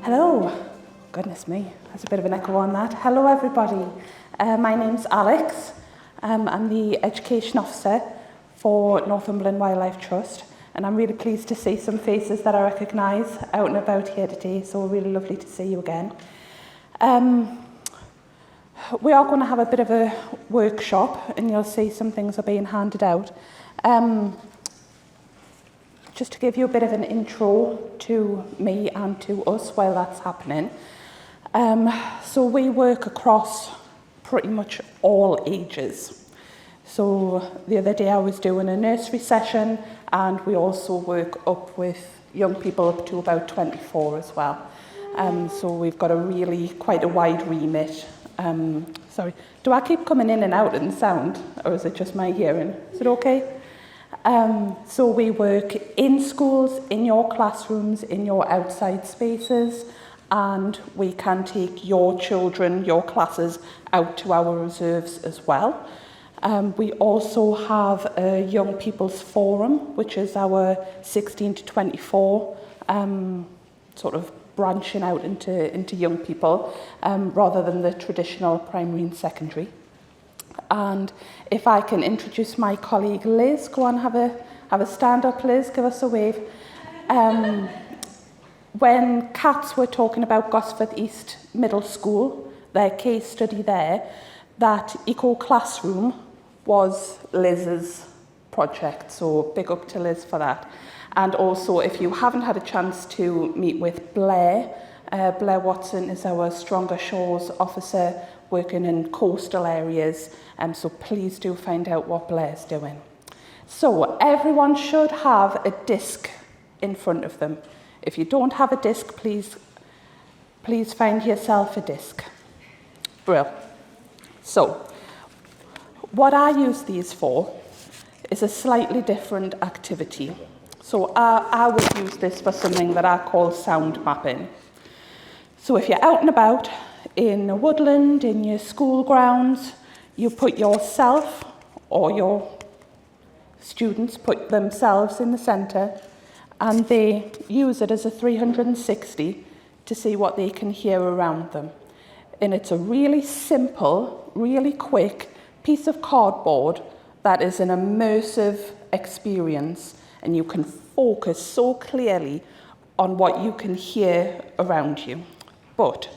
Hello. Goodness me, there's a bit of an echo on that. Hello everybody. My name's Alex. I'm the Education Officer for Northumberland Wildlife Trust, and I'm really pleased to see some faces that I recognise out and about here today, so really lovely to see you again. We are going to have a bit of a workshop, and you'll see some things are being handed out. Just to give you a bit of an intro to me and to us while that's happening. So we work across pretty much all ages. So the other day I was doing a nursery session, and we also work up with young people up to about 24 as well. So we've got quite a wide remit. Sorry, do I keep coming in and out in sound, or is it just my hearing? Is it okay? So we work in schools, in your classrooms, in your outside spaces, and we can take your children, your classes, out to our reserves as well. We also have a Young People's Forum, which is our 16 to 24, sort of branching out into young people, rather than the traditional primary and secondary. And if I can introduce my colleague Liz, go on, have a stand up, Liz, give us a wave. When Cats were talking about Gosforth East Middle School, their case study there, that eco classroom was Liz's project, so big up to Liz for that. And also, if you haven't had a chance to meet with Blair, Blair Watson is our Stronger Shores officer working in coastal areas, so please do find out what Blair's doing. So everyone should have a disc in front of them. If you don't have a disc, please find yourself a disc. Brill. So what I use these for is a slightly different activity. So I would use this for something that I call sound mapping. So if you're out and about in a woodland, in your school grounds, you put yourself, or your students put themselves in the centre, and they use it as a 360 to see what they can hear around them. And it's a really simple, really quick piece of cardboard that is an immersive experience, and you can focus so clearly on what you can hear around you. But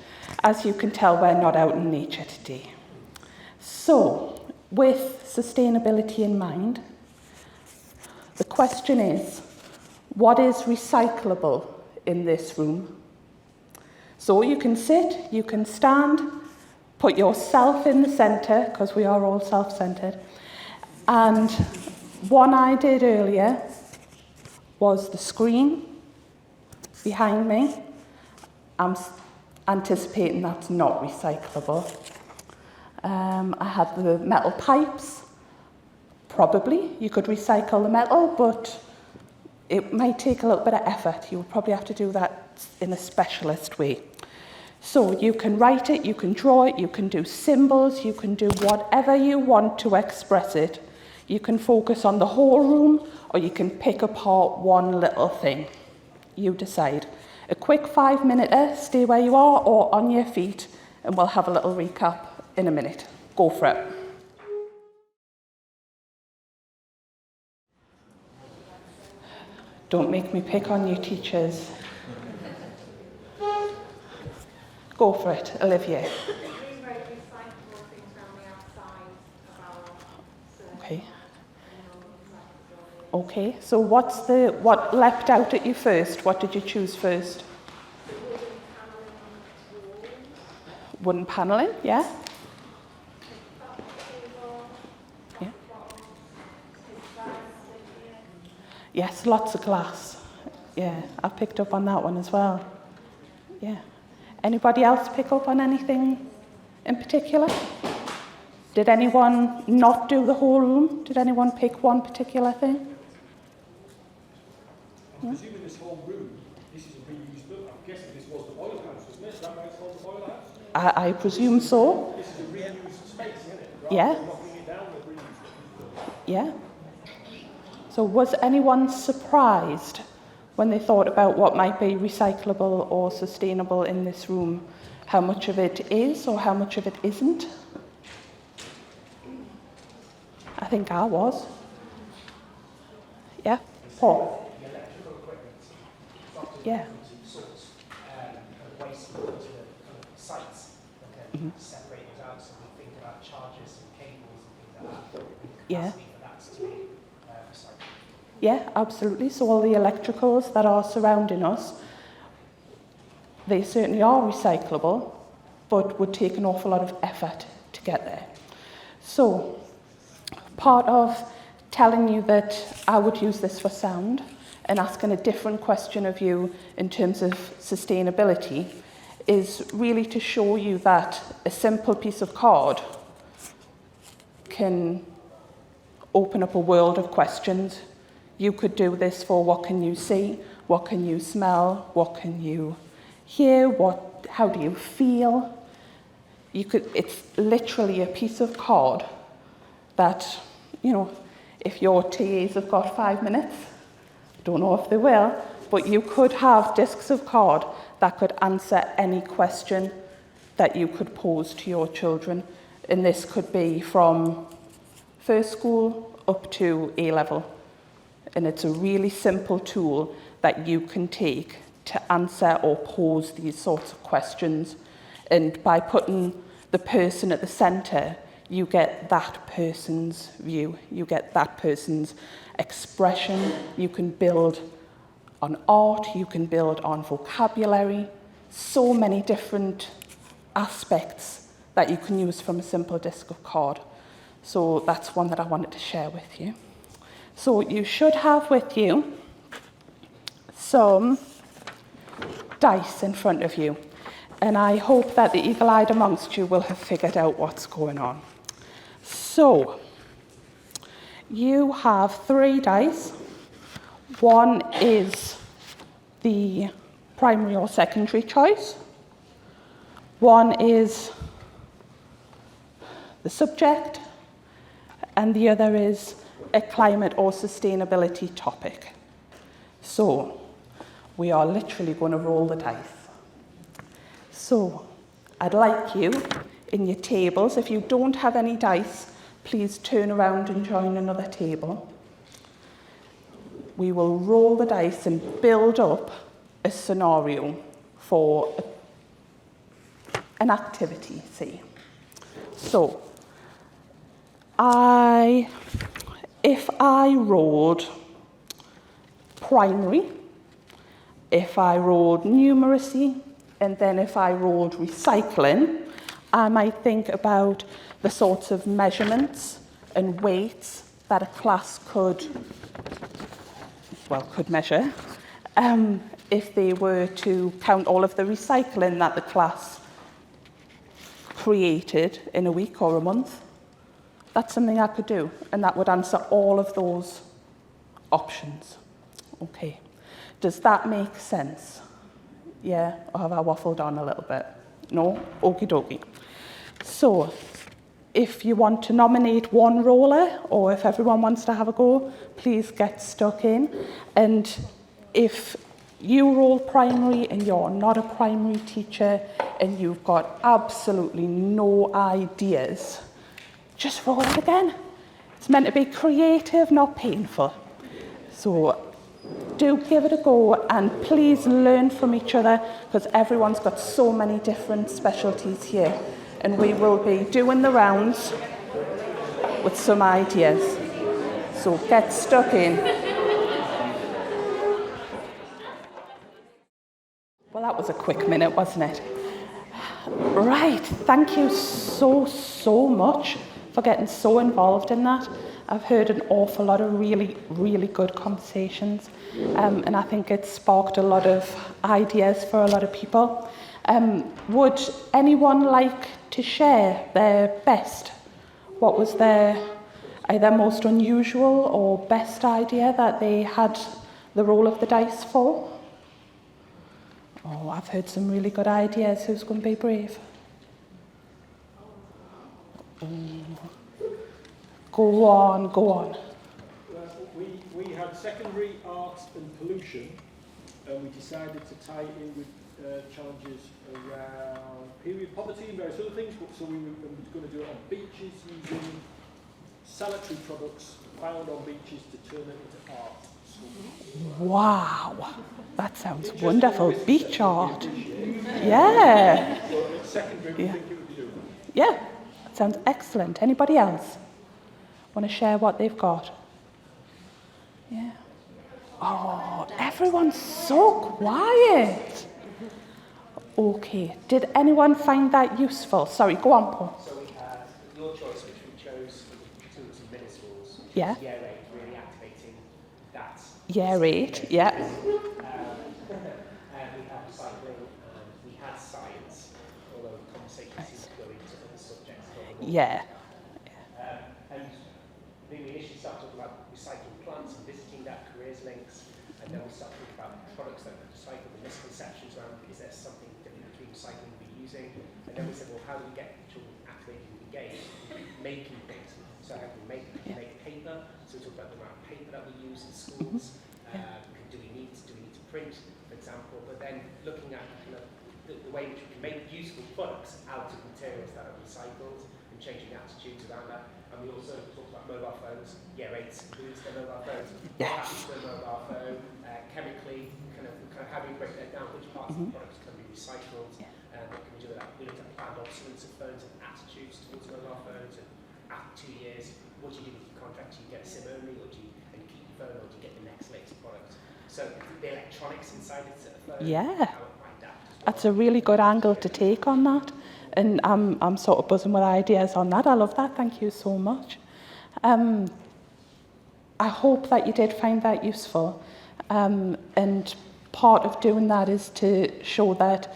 as you can tell, we're not out in nature today. So, with sustainability in mind, the question is, what is recyclable in this room? So you can sit, you can stand, put yourself in the centre, because we are all self-centred. And one I did earlier was the screen behind me. I'm anticipating that's not recyclable. I had the metal pipes. Probably you could recycle the metal, but it might take a little bit of effort. You would probably have to do that in a specialist way. So you can write it, you can draw it, you can do symbols, you can do whatever you want to express it. You can focus on the whole room, or you can pick apart one little thing. You decide. A quick 5-minute, stay where you are or on your feet, and we'll have a little recap in a minute. Go for it. Don't make me pick on you, teachers. Go for it, Olivia. Okay. Okay, so what leapt out at you first? What did you choose first? Wooden panelling, yeah? Yeah. Yes, lots of glass. Yeah, I've picked up on that one as well. Yeah. Anybody else pick up on anything in particular? Did anyone not do the whole room? Did anyone pick one particular thing? I'm presuming this whole room, this is a reused building. I'm guessing this was the boiler house, wasn't it? Is that why it's called the boiler house? I presume so. This is a reused space, isn't it? Yeah. Knocking it down, they've reused it. Yeah. So was anyone surprised when they thought about what might be recyclable or sustainable in this room, how much of it is or how much of it isn't? I think I was. Yeah, Paul? The electrical equipment is often Yeah. source of waste into kind of sites that can separate those out. So we think about chargers and cables and things like that. And Yeah. capacity for that to be recycled. Yeah, absolutely. So all the electricals that are surrounding us, they certainly are recyclable, but would take an awful lot of effort to get there. So part of telling you that I would use this for sound and asking a different question of you in terms of sustainability is really to show you that a simple piece of card can open up a world of questions. You could do this for what can you see, what can you smell, what can you hear, how do you feel? It's literally a piece of card that, if your TAs have got 5 minutes, don't know if they will, but you could have discs of card that could answer any question that you could pose to your children. And this could be from first school up to A-level. And it's a really simple tool that you can take to answer or pose these sorts of questions. And by putting the person at the centre, you get that person's view, you get that person's expression. You can build on art, you can build on vocabulary, so many different aspects that you can use from a simple disc of card. So that's one that I wanted to share with you. So you should have with you some dice in front of you. And I hope that the eagle-eyed amongst you will have figured out what's going on. So, you have 3 dice. One is the primary or secondary choice. One is the subject, and the other is a climate or sustainability topic. So, we are literally going to roll the dice. So, I'd like you, in your tables, if you don't have any dice, please turn around and join another table. We will roll the dice and build up a scenario for an activity, say. So, if I rolled primary, if I rolled numeracy, and then if I rolled recycling, I might think about the sorts of measurements and weights that a class could measure if they were to count all of the recycling that the class created in a week or a month. That's something I could do, and that would answer all of those options. Okay, does that make sense? Yeah, or have I waffled on a little bit? No? Okie dokie. So, if you want to nominate one roller, or if everyone wants to have a go, please get stuck in. And if you roll primary and you're not a primary teacher and you've got absolutely no ideas, just roll it again. It's meant to be creative, not painful. So do give it a go, and please learn from each other, because everyone's got so many different specialties here, and we will be doing the rounds with some ideas. So get stuck in. Well, that was a quick minute, wasn't it? Right, thank you so much for getting so involved in that. I've heard an awful lot of really, really good conversations, and I think it's sparked a lot of ideas for a lot of people. Would anyone like to share their best? What was their either most unusual or best idea that they had the roll of the dice for? Oh, I've heard some really good ideas. Who's going to be brave? Oh. Go on. We had secondary arts and pollution, and we decided to tie it in with challenges around period poverty and various other things. So we were going to do it on beaches using sanitary products found on beaches to turn it into art. Wow, that sounds wonderful. Beach art. Yeah. So at secondary, we Yeah. think it would be doing. Yeah, that sounds excellent. Anybody else want to share what they've got? Yeah. Oh, everyone's so quiet. Okay, did anyone find that useful? Sorry, go on, Paul. So we had your choice, which we chose for the students in middle schools. Yeah. Year 8, really activating that. Year 8, yeah. And we had recycling and we had science, although the conversation seems to go into other subjects. Yeah. And then we initially started talking about recycling plants and visiting that, careers links, and then we started talking about products that are recycled, the misconceptions around is there something different between recycling and reusing, and then we said, well, how do we get children activated and engaged making things? So how can we make paper? So we talked about the amount of paper that we use in schools. Do we need to print, for example? But then looking at kind of the way in which we can make useful products out of materials that are recycled and changing attitudes around that. And we also talked about mobile phones. Year 8 includes their mobile phones. What happens to a mobile phone chemically? Kind of how do we break that down? Which parts of the products can be recycled? What can we do with that? We looked at planned obsolescence of phones and attitudes towards mobile phones. And after 2 years, what do you do with your contract? Do you get a SIM only, or do you keep your phone, or do you get the next latest product? So the electronics inside it, phone, Yeah. how it might adapt as well. That's a really good angle to take on that. And I'm sort of buzzing with ideas on that. I love that. Thank you so much. I hope that you did find that useful. And part of doing that is to show that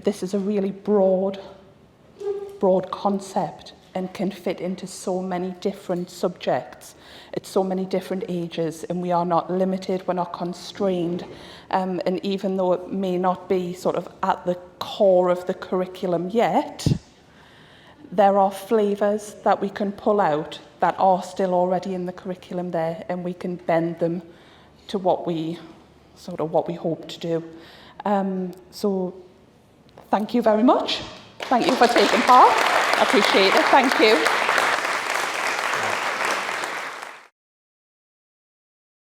this is a really broad concept and can fit into so many different subjects at so many different ages, and we are not limited, we're not constrained. And even though it may not be sort of at the core of the curriculum yet, there are flavours that we can pull out that are still already in the curriculum there, and we can bend them to what we hope to do. So thank you very much. Thank you for taking part. I appreciate it. Thank you.